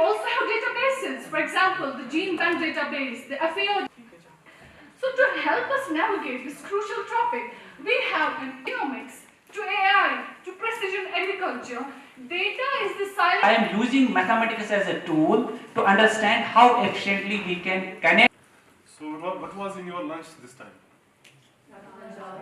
also have databases, for example, the gene bank database, the FAO. So to help us navigate this crucial topic, we have genomics, to AI, to precision agriculture. Data is the silent. I am using mathematics as a tool to understand how efficiently we can connect. So what was in your lunch this time?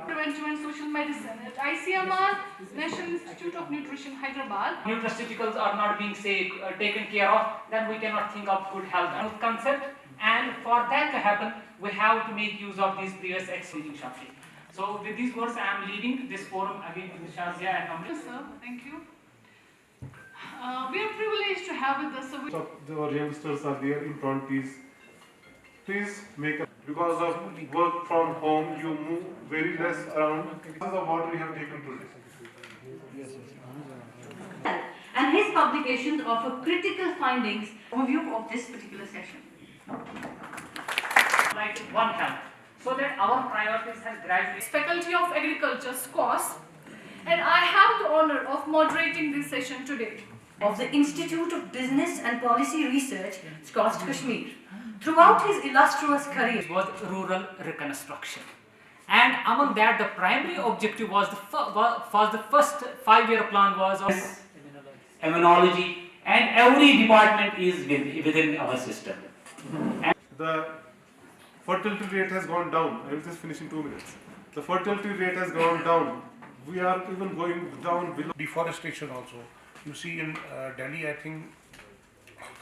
Preventive and social medicine at ICMR, National Institute of Nutrition, Hyderabad. Nutraceuticals are not being taken care of, then we cannot think of good health concept. And for that to happen, we have to make use of these previous experience. So with these words, I am leading this forum again with Shazia and Amrit. Yes, sir. Thank you. We are privileged to have with us. So the youngsters are there in 20s. Please make a, because of work from home, you move very less around. This is the water we have taken today. And his publications offer critical findings. Overview of this particular session. Like One Health, so that our priorities have gradually. Faculty of Agriculture, SCOS, and I have the honor of moderating this session today. Of the Institute of Business and Policy Research, SCOS Kashmir. Throughout his illustrious career was rural reconstruction, and among that the primary objective was the first 5-year plan was of immunology, and every department is within our system. The fertility rate has gone down. I will just finish in 2 minutes. The fertility rate has gone down. We are even going down below. Deforestation also. You see in Delhi, I think,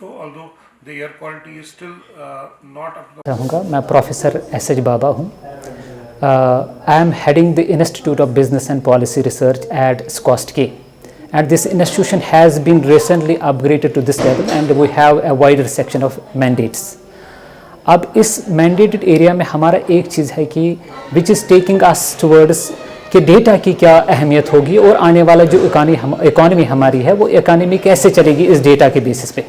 although the air quality is still not up to the... रहूँगा मैं professor S.H. बाबा हूँ. I am heading the Institute of Business and Policy Research at SCOST-K, and this institution has been recently upgraded to this level, and we have a wider section of mandates. अब इस mandated area में हमारा एक चीज़ है कि which is taking us towards कि data की क्या अहमियत होगी और आने वाला जो इकॉनमी हमारी है वो इकॉनमी कैसे चलेगी इस डेटा के बेसिस पे.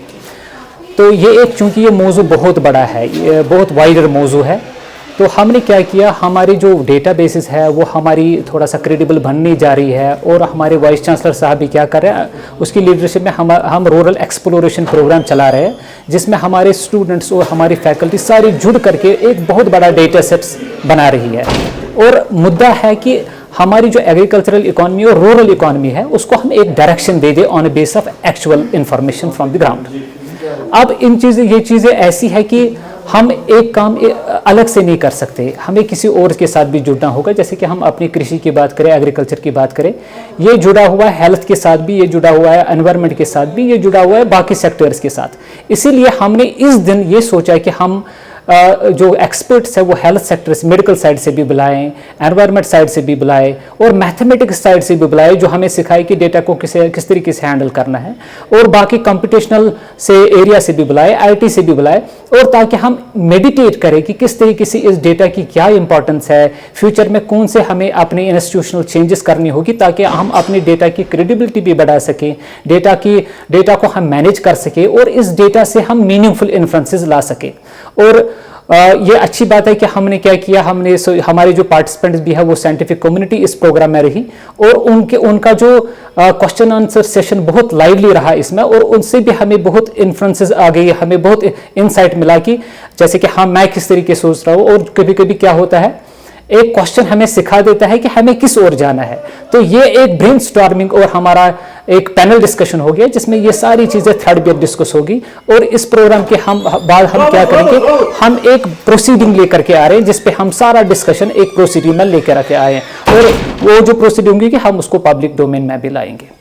तो ये एक चूँकि ये मौजू बहुत बड़ा है, ये बहुत वाइडर मौजू है, तो हमने क्या किया, हमारी जो डेटा बेसिस है वो हमारी थोड़ा सा क्रेडिबल बनने जा रही है, और हमारे वाइस चांसलर साहब भी क्या कर रहे हैं, उसकी लीडरशिप में हम रूरल एक्सप्लोरेशन प्रोग्राम चला रहे हैं, जिसमें हमारे स्टूडेंट्स और हमारी फैकल्टी सारी जुड़ करके एक बहुत बड़ा डेटा सेट्स बना रही है. और मुद्दा है कि हमारी जो एग्रीकल्चरल इकॉनमी और रूरल इकॉनमी है उसको हम एक डायरेक्शन दे दें on base of actual information from the ground. अब ये चीज़ें ऐसी है कि हम एक काम अलग से नहीं कर सकते, हमें किसी और के साथ भी जुड़ना होगा. जैसे कि हम अपनी कृषि की बात करें, एग्रीकल्चर की बात करें, ये जुड़ा हुआ है हेल्थ के साथ भी, ये जुड़ा हुआ है एनवायरनमेंट के साथ भी, ये जुड़ा हुआ है बाकी सेक्टर्स के साथ. इसीलिए हमने इस दिन ये सोचा कि हम जो एक्सपर्ट्स है वो हेल्थ सेक्टर से, मेडिकल साइड से भी बुलाएं, एनवायरनमेंट साइड से भी बुलाएं, और मैथमेटिक्स साइड से भी बुलाएं, जो हमें सिखाए कि डेटा को किस तरीके से हैंडल करना है, और बाकी कंप्यूटेशनल से एरिया से भी बुलाएं, आईटी से भी बुलाएं, और ताकि हम मेडिटेट करें कि किस तरीके से इस डेटा की क्या इंपॉर्टेंस है, फ्यूचर में कौन से हमें अपने इंस्टीट्यूशनल चेंजेस करनी होगी ताकि हम अपनी डेटा की क्रेडिबिलिटी भी बढ़ा सकें, डेटा को हम मैनेज कर सकें, और इस डेटा से हम मीनिंगफुल इन्फ्रेंसेस ला सकें. और ये अच्छी बात है कि हमने क्या किया, हमारे जो पार्टिसिपेंट्स भी है वो साइंटिफिक कम्युनिटी इस प्रोग्राम में रही, और उनका जो क्वेश्चन आंसर सेशन बहुत लाइवली रहा इसमें, और उनसे भी हमें बहुत इन्फ्रेंसेस आ गई, हमें बहुत इंसाइट मिला कि जैसे कि मैं किस तरीके से सोच रहा हूँ, और कभी कभी क्या होता है एक क्वेश्चन हमें सिखा देता है कि हमें किस ओर जाना है. तो ये एक ब्रेनस्टॉर्मिंग और हमारा एक पैनल डिस्कशन हो गया जिसमें ये सारी चीज़ें थर्ड डिस्कस होगी. और इस प्रोग्राम के बाद हम क्या करेंगे, हम एक प्रोसीडिंग लेकर के आ रहे हैं जिसपे हम सारा डिस्कशन एक प्रोसीडिंग में लेकर आए हैं, और वो जो प्रोसीडिंग होगी कि हम उसको पब्लिक डोमेन में भी लाएंगे.